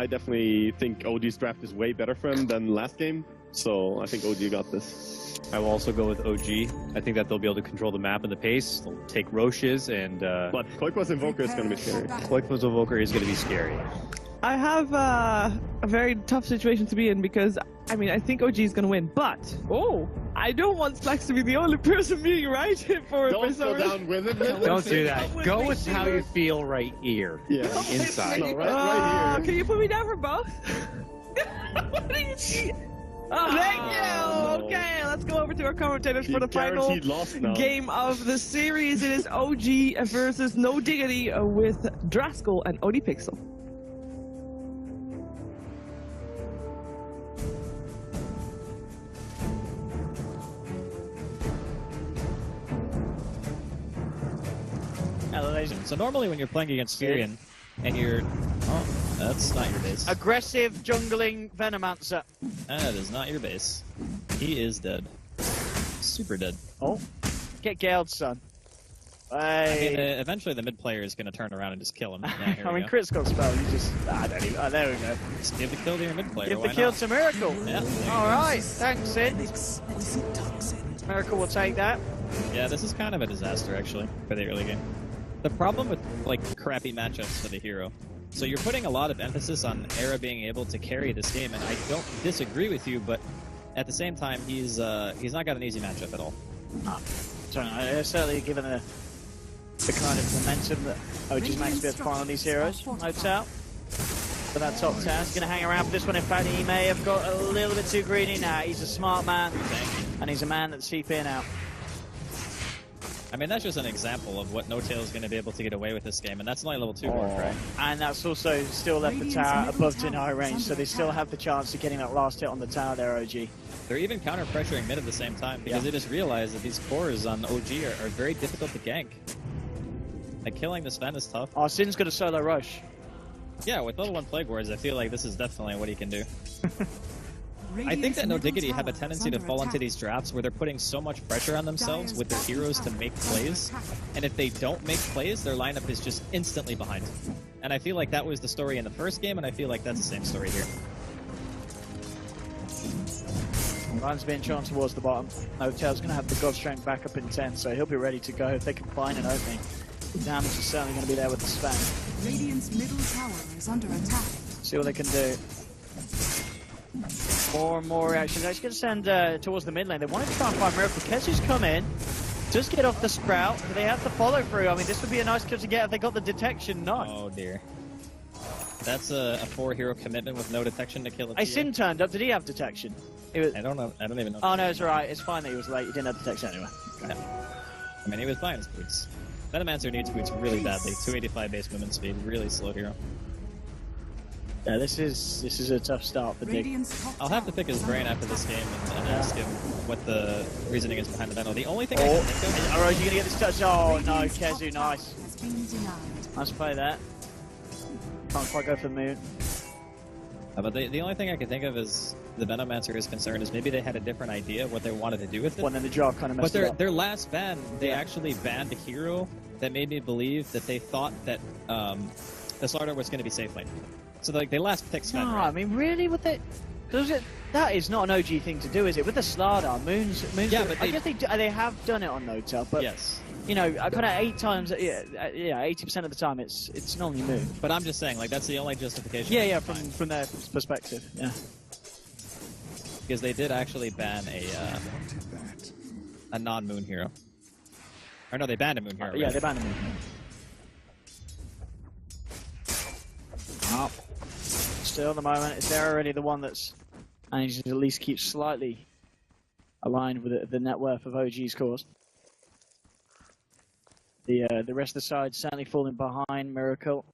I definitely think OG's draft is way better for him than last game. So I think OG got this. I will also go with OG. I think that they'll be able to control the map and the pace. They'll take Roches and... But qojqva's Invoker is going to be scary. qojqva's Invoker is going to be scary. I have a very tough situation to be in because, I mean, I think OG is going to win, but, I don't want Flax to be the only person being right for Don't go down with it. Don't do that. Go with how you feel right here. Yeah. Inside. No, right here. Can you put me down for both? What do you see? Oh, thank you! Okay, let's go over to our commentators for the final game of the series. It is OG versus No Diggity with Draskell and ODPixel. So normally when you're playing against Syrian and you're... Oh, that's not your base. Aggressive jungling Venomancer. That is not your base. He is dead. Super dead. Oh, get Gale'd, son. I mean, eventually the mid player is going to turn around and just kill him. Yeah, I mean, critical spell, you just... I don't even... Oh, there we go. Just give the kill to your mid player. Give the kill to Miracle. Yeah. Alright, thanks, Sid. Miracle will take that. Yeah, this is kind of a disaster, actually, for the early game. The problem with, like, crappy matchups for the hero. So you're putting a lot of emphasis on Era being able to carry this game, and I don't disagree with you, but at the same time, he's not got an easy matchup at all. Certainly given the kind of momentum that OG's managed to be able to find on these heroes. No-tail. But that top 10 is going to hang around for this one. In fact, he may have got a little bit too greedy now. He's a smart man, and he's a man that's CPing out. I mean, that's just an example of what No-tail is going to be able to get away with this game, and that's only level 2 Warcry. And that's also still left the tower above deny range, so they still have the chance of getting that last hit on the tower there, OG. They're even counter-pressuring mid at the same time, because they just realize that these cores on OG are very difficult to gank. Like, killing this Ven is tough. Oh, Sin's got a solo rush. Yeah, with level 1 Plague Wards, I feel like this is definitely what he can do. I think that No Diggity have a tendency to fall into these drafts where they're putting so much pressure on themselves with their heroes to make plays, and if they don't make plays, their lineup is just instantly behind. And I feel like that was the story in the first game, and I feel like that's the same story here. Ryan's being drawn towards the bottom. No-tail's going to have the God Strength back up in 10, so he'll be ready to go if they can find an opening. The damage is certainly going to be there with the spam. Radiant's middle tower is under attack. See what they can do. More and more reactions. They're going to send towards the mid lane. They wanted to try and find Miracle. KheZu's come in. Does get off the Sprout. But they have to follow through. I mean, this would be a nice kill to get if they got the detection. No. Oh, dear. That's a 4-hero commitment with no detection to kill a Sin turned up. Did he have detection? Was... I don't know. I don't even know. Oh, no, it's alright. It's fine that he was late. He didn't have detection anyway. Okay. I mean, he was buying his boots. Venomancer needs boots really badly. 285 base movement speed. Really slow hero. Yeah, this is a tough start for Dig. I'll have to pick his brain after this game and ask him what the reasoning is behind the Venom. The only thing I can think of... Alright, you're gonna get this touch. Oh no, KheZu, nice. Nice play there. Can't quite go for the moon. But the only thing I can think of is the Venomancer is concerned is maybe they had a different idea of what they wanted to do with it. Well, then the draw kind of messed it up. But their last ban, they actually banned a hero that made me believe that they thought that the Stalker was going to be safe lane. So like they last picked Sven. No, right? I mean really with it. That is not an OG thing to do, is it? With the Slardar, Moon's yeah, but I guess they have done it on No-tail, but yes. You know, kind of 8 times, 80% of the time it's normally Moon. But I'm just saying, like that's the only justification. Yeah, from their perspective, yeah. Because they did actually ban a non-Moon hero. Or no, they banned a Moon hero. Yeah, right? they banned a Moon hero. Oh. Still, at the moment, it's there already the one that's managed to at least keep slightly aligned with the net worth of OG's cause. The rest of the side certainly falling behind. Miracle.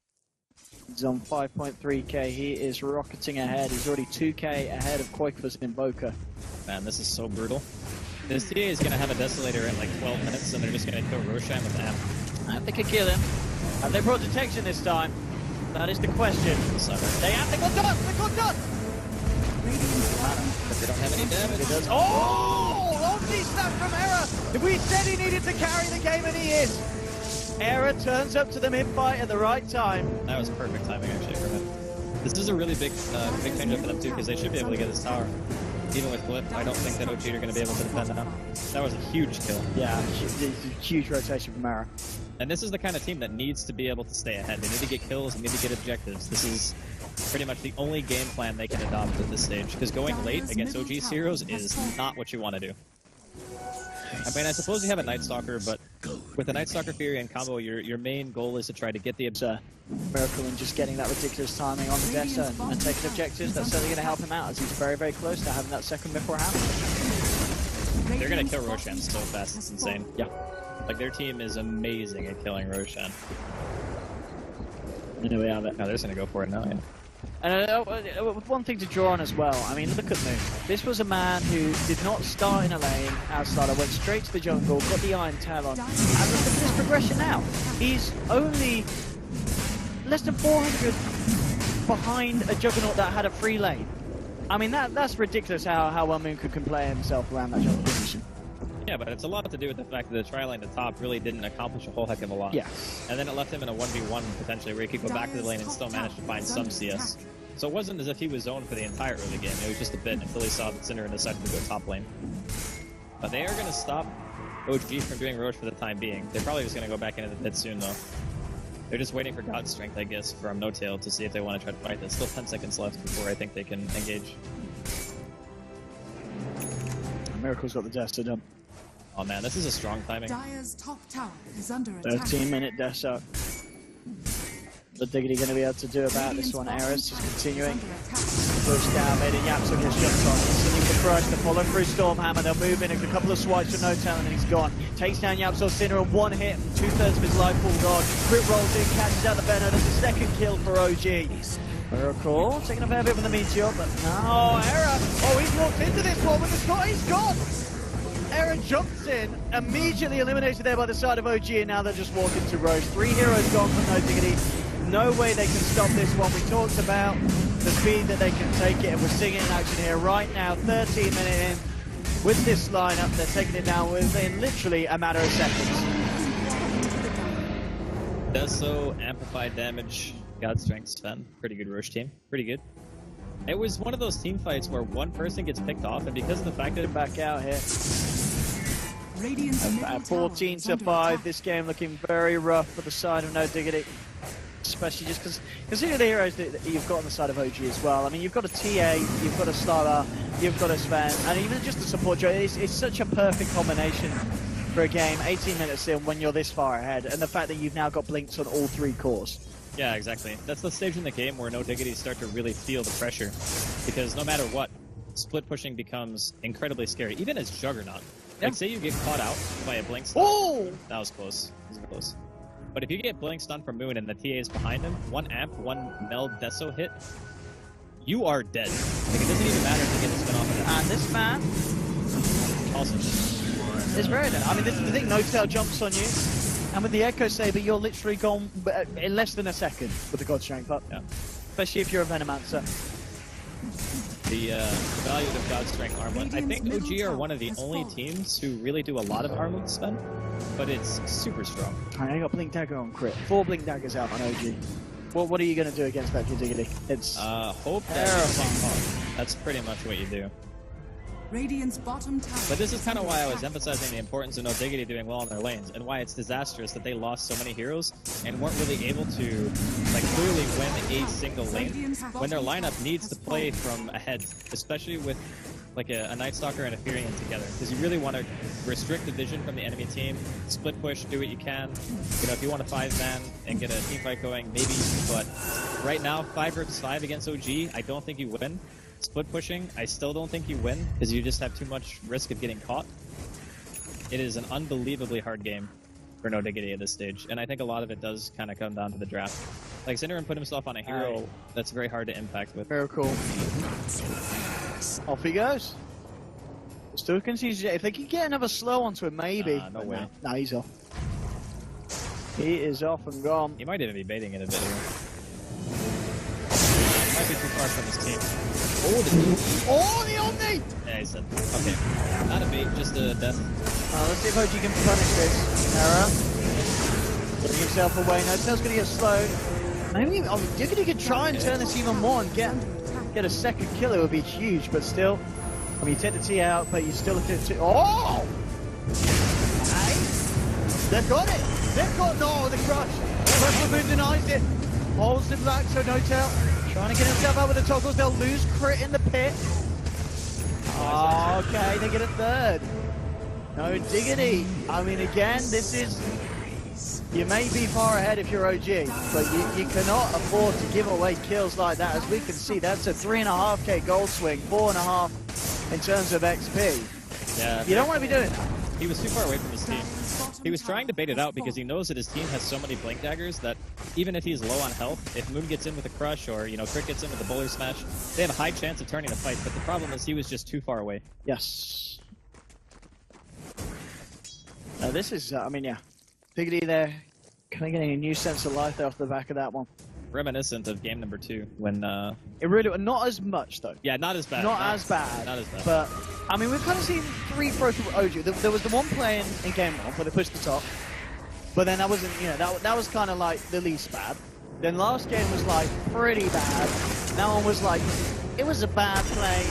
He's on 5.3k. He is rocketing ahead. He's already 2k ahead of qojqva's Invoker. Man, this is so brutal. This TA is going to have a Desolator in like 12 minutes, and they're just going to kill Roshan with Amp. And they could kill him. Have they brought detection this time? That is the question. They got done! They got done! But they don't have any damage. It does. Oh! Lovely snap from Era! We said he needed to carry the game, and he is! Era turns up to the mid-fight at the right time. That was perfect timing, actually, for him. This is a really big change up for them too, because they should be able to get this tower. Even with Flip, I don't think that OG are going to be able to defend that. That was a huge kill. Yeah, huge rotation from Mara. And this is the kind of team that needs to be able to stay ahead. They need to get kills, they need to get objectives. This is pretty much the only game plan they can adopt at this stage, because going late against OG Heroes is not what you want to do. I mean, I suppose you have a Night Stalker, but with a Night Stalker Fury and combo, your main goal is to try to get the Miracle and just getting that ridiculous timing on the Desta and taking objectives. That's certainly going to help him out, as he's very, very close to having that second before happen. They're going to kill Roshan so fast, it's insane. Yeah. Like, their team is amazing at killing Roshan. And there we have it. Now they're just going to go for it now, yeah. And one thing to draw on as well, I mean, look at Moon. This was a man who did not start in a lane outside, went straight to the jungle, got the N0tail on, and look at his progression now. He's only less than 400 behind a Juggernaut that had a free lane. I mean, that's ridiculous how well Moon could play himself around that jungle position. Yeah, but it's a lot to do with the fact that the tri-lane at the top really didn't accomplish a whole heck of a lot. Yeah. And then it left him in a 1v1 potentially, where he could go back to the lane and still manage to find some CS. So it wasn't as if he was zoned for the entire early game. It was just a bit until he saw that syndereN decided to go top lane. But they are going to stop OG from doing Roche for the time being. They're probably just going to go back into the pit soon, though. They're just waiting for God's Strength, I guess, from N0tail to see if they want to try to fight. There's still 10 seconds left before I think they can engage. Miracle's got the Desta done. Oh man, this is a strong timing. Dire's top tower is under attack. 13-minute Desta. The Diggity going to be able to do about this one. Eris just continuing. Push down, made it. YapzOr gets jumped on. Continuing to crush the follow through Stormhammer. They'll move in a couple of swipes for N0tail and then he's gone. Takes down YapzOr syndereN, one hit, 2/3 of his life pulled on. Crit rolls in, catches out the Venom. That's a second kill for OG. Miracle taking a fair bit from the Meteor, but no, Era. Oh, he's walked into this one with the shot. He's gone. Aaron jumps in, immediately eliminated there by the side of OG, and now they're just walking to Roche. 3 heroes gone from No Diggity. No way they can stop this one. We talked about the speed that they can take it, and we're seeing it in action here right now. 13 minutes in with this lineup. They're taking it down within literally a matter of seconds. Does so amplified damage. God Strength Sven. Pretty good Roche team. Pretty good. It was one of those team fights where one person gets picked off, and because of the fact that back out here. At 14 to 5, this game looking very rough for the side of No Diggity. Especially just because consider the heroes that you've got on the side of OG as well. I mean, you've got a TA, you've got a Stalker, you've got a Sven, and even just a support Joe. It's such a perfect combination for a game, 18 minutes in when you're this far ahead, and the fact that you've now got blinks on all 3 cores. Yeah, exactly. That's the stage in the game where No Diggity start to really feel the pressure, because no matter what, split pushing becomes incredibly scary, even as Juggernaut. Like, say you get caught out by a blink stun. Oh! That was close. That was close. But if you get blink stun from Moon and the TA is behind him, 1 amp, 1 Meld Deso hit, you are dead. Like, it doesn't even matter if you get the spin off of it. And this man also it's very dead. I mean, this is the thing, N0tail jumps on you, and with the Echo Saber, you're literally gone in less than a second with the God Strength up. Yeah. Especially if you're a Venomancer. The value of God's Strength Armlet. I think OG are one of the only teams who really do a lot of Armlet spend, but it's super strong. I got Blink Dagger on crit. 4 Blink Daggers out on OG. What are you going to do against that Diggity? It's hope that that's pretty much what you do. Radiant's bottom tower. But this is kind of why I was emphasizing the importance of No Diggity doing well in their lanes, and why it's disastrous that they lost so many heroes and weren't really able to, like, clearly win a single lane when their lineup needs to play from ahead, especially with like a Night Stalker and a Furion together, because you really want to restrict the vision from the enemy team, split push, do what you can. You know, if you want a 5-man and get a team fight going, maybe, but right now 5 versus 5 against OG, I don't think you win. Split pushing, I still don't think you win, because you just have too much risk of getting caught. It is an unbelievably hard game for No Diggity at this stage, and I think a lot of it does kind of come down to the draft. Like, syndereN put himself on a hero that's very hard to impact with. Very cool. Off he goes. Still concedes. If they can get another slow onto him, maybe. No way. Nah, he's off. He is off and gone. He might even be baiting it a bit here. Might be too far from his team. Oh, the Omni! Yeah, he's dead. Okay. Not a bait, just a death. Let's see if OG can punish this. Error. Putting himself away. No, N0tail's going to get slowed. Maybe, I mean, Diggity could try and turn this even more and get a second kill. It would be huge, but still, I mean, you take the T out, but you still look at it. Oh! Hey! They've got it! They've got the crush! Purple Moon denies it. Holds the black, so N0tail trying to get himself out with the toggles. They'll lose crit in the pit. Oh, okay, they get a third. No Diggity. I mean, again, this is... You may be far ahead if you're OG, but you cannot afford to give away kills like that. As we can see, that's a 3.5k gold swing, 4.5 in terms of XP. Yeah. You don't want to be doing that. He was too far away from his team. He was trying to bait it out because he knows that his team has so many blink daggers that even if he's low on health, if Moon gets in with a crush or, you know, Crit gets in with a bowler smash, they have a high chance of turning the fight. But the problem is he was just too far away. Yes. This is, I mean, yeah. Diggity there, kind of getting a new sense of life there off the back of that one. Reminiscent of game number 2 when... It really, not as much though. Yeah, not as bad. Not as bad. Not as bad. But, I mean, we've kind of seen 3 pros from OG. There was the one playing in game 1 where they pushed the top. But then that wasn't, you know, that was kind of like the least bad. Then last game was like pretty bad. That one was like, it was a bad play.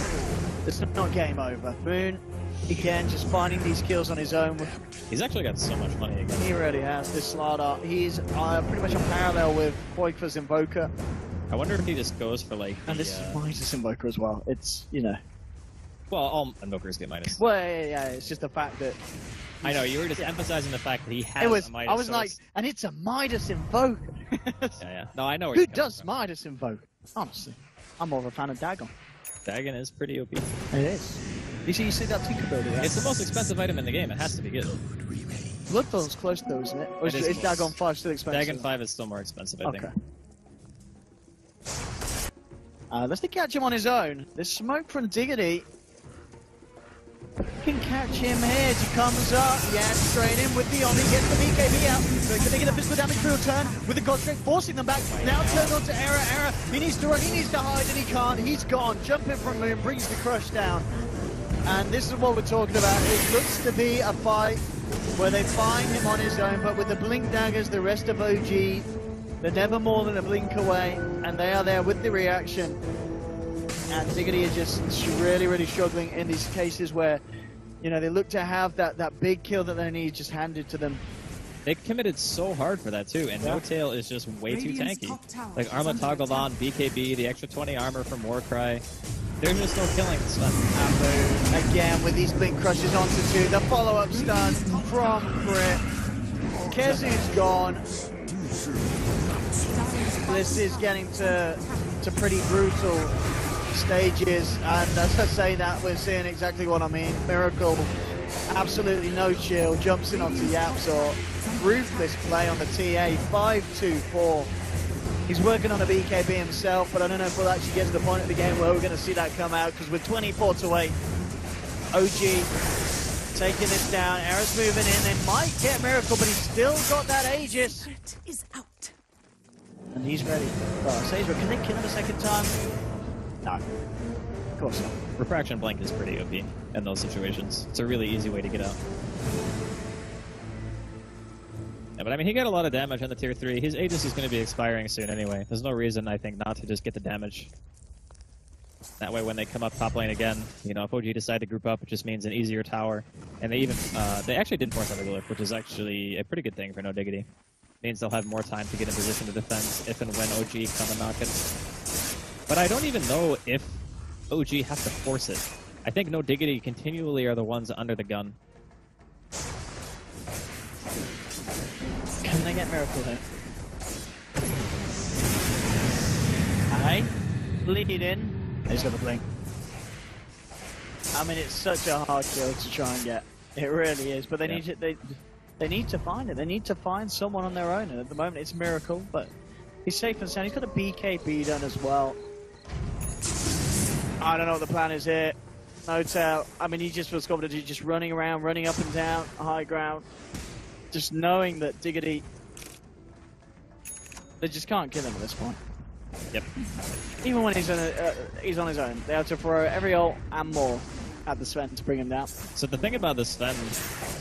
It's not game over. Moon, again, just finding these kills on his own. He's actually got so much money again. He really has, this Slardar. He's pretty much on parallel with qojqva's Invoker. I wonder if he just goes for like And this is Midas Invoker as well. It's, you know. Well, all Invokers get Midas. Well, yeah, it's just the fact that... I know, you were just emphasizing the fact that he has a Midas I was source. like, and it's a Midas Invoker. Yeah. No, I know where Who you're coming does from. Midas Invoker? Honestly, I'm more of a fan of Dagon. Dagon is pretty OP. It is. You see that Tinker builder? Yeah? It's the most expensive item in the game. It has to be good. Bloodthorn's close though, isn't it? Or It is is close. Dagon 5 still expensive? Dagon 5 is still more expensive, I think. Okay. Let's catch him on his own. There's smoke from Diggity. Can catch him here. He comes up. Yeah, straight in with the Omni. Gets the BKB out. So can they get a physical damage real turn with the God Strength, forcing them back. Now turned onto Error. He needs to run. He needs to hide, and he can't. He's gone. Jumping from Moon brings the crush down. And this is what we're talking about. It looks to be a fight where they find him on his own, but with the blink daggers, the rest of OG, they're never more than a blink away, and they are there with the reaction. And Diggity is just really, really struggling in these cases where, you know, they look to have that big kill that they need just handed to them. They committed so hard for that too, and N0tail is just way too tanky. Like Arma toggled on, BKB, the extra 20 armor from Warcry. There's just no killing this one. And again, with these blink crushes onto 2, the follow-up stun from Crit. KheZu's gone. This is getting to pretty brutal stages, and as I say that, we're seeing exactly what I mean. Miracle, absolutely no chill, jumps in onto YapzOr. Ruthless play on the TA, 5-2-4. He's working on a BKB himself, but I don't know if we'll actually get to the point of the game where we're going to see that come out, because we're 24-8. OG taking this down, Era's moving in, they might get Miracle, but he's still got that Aegis. Is out. And he's ready. Well, Seer, can they kill him a second time? No. Of course not. Refraction Blank is pretty OP in those situations. It's a really easy way to get out. Yeah, but I mean, he got a lot of damage on the tier 3. His Aegis is going to be expiring soon anyway. There's no reason, I think, not to just get the damage. That way, when they come up top lane again, you know, if OG decide to group up, it just means an easier tower. And they even, they actually did force Underglyph, which is actually a pretty good thing for No Diggity. Means they'll have more time to get in position to defend if and when OG come and knock it. But I don't even know if OG have to force it. I think No Diggity continually are the ones under the gun. Can they get Miracle here? Aye. Bleed in. He's got the blink. I mean, it's such a hard kill to try and get. It really is. But they need to, they need to find it. They need to find someone on their own. And at the moment, it's Miracle, but he's safe and sound. He's got a BKB done as well. I don't know what the plan is here. N0tail. I mean, he just feels confident. Just running around, running up and down, high ground. Just knowing that Diggity, they just can't kill him at this point. Yep. Even when he's on his own, they have to throw every ult and more. had the Sven to bring him down. So the thing about the Sven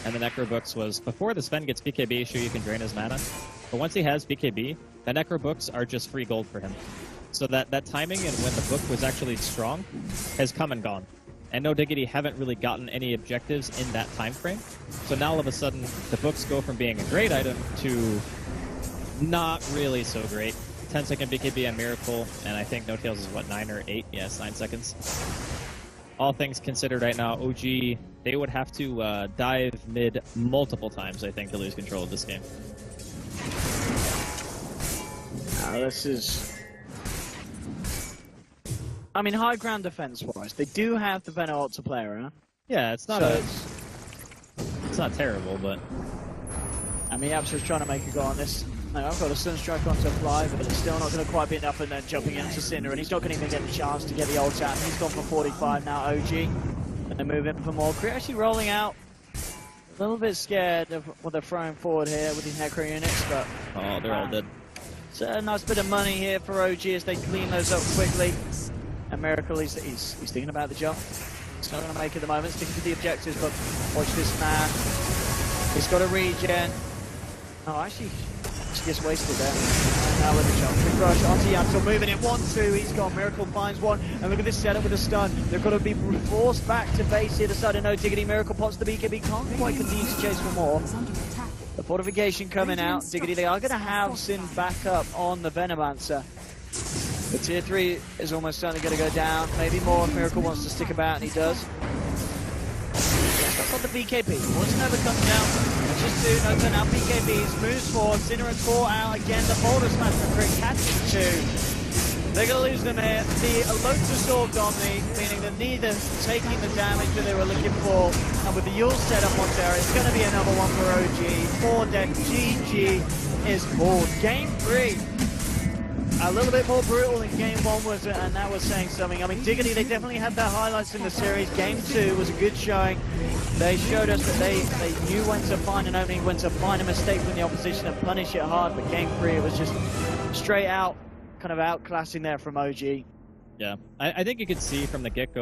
and the Necro books was, before the Sven gets BKB, sure, you can drain his mana. But once he has BKB, the Necro books are just free gold for him. So that timing and when the book was actually strong has come and gone. And No Diggity haven't really gotten any objectives in that time frame. So now all of a sudden, the books go from being a great item to not really so great. 10-second BKB on Miracle, and I think No-Tails is what, 9 or 8? Yes, 9 seconds. All things considered right now, OG, they would have to dive mid multiple times, I think, to lose control of this game. Now this is... I mean, high ground defense-wise, they do have the Venom to play around. Yeah, it's not So it's not terrible, but... I mean, YapzOr's trying to make a go on this. No, I've got a Sunstrike onto Fly, but it's still not going to quite be enough, and then jumping into Cinder, and he's not going to even get the chance to get the ult out. He's gone for 45 now, OG. And they move in for more. Kree actually rolling out. A little bit scared of what they're throwing forward here with these Necro units, but... Oh, they're all dead. It's a nice bit of money here for OG as they clean those up quickly. And Miracle, he's thinking about the jump. He's not going to make it at the moment, sticking to the objectives, but watch this man. He's got a regen. Oh, actually, she gets wasted there. And now with the jump. Quick rush onto YapzOr, moving in 1-2. He's got Miracle, finds one. And look at this setup with a stun. They're going to be forced back to base here. Decided No Diggity. Miracle pots the BKB. Can't quite continue to chase for more. The fortification coming out. Diggity, they are going to have Sin back up on the Venomancer. The tier 3 is almost certainly going to go down. Maybe more if Miracle wants to stick about, and he does. That's not the BKB. Once Nova comes down, it's just 2. No turn out. BKBs moves forward. syndereN caught out again. The boulder smash for Crit catches 2. They're going to lose them here. The Lotus Orb Omni, meaning they're neither taking the damage that they were looking for. And with the Yule set up on there, it's going to be another one for OG. 4 deck. GG is called. Game 3. A little bit more brutal than Game 1 was, and that was saying something. I mean, Diggity, they definitely had their highlights in the series. Game 2 was a good showing. They showed us that they knew when to find an opening, when to find a mistake from the opposition and punish it hard. But Game 3, it was just straight out, kind of outclassing there from OG. Yeah, I think you could see from the get-go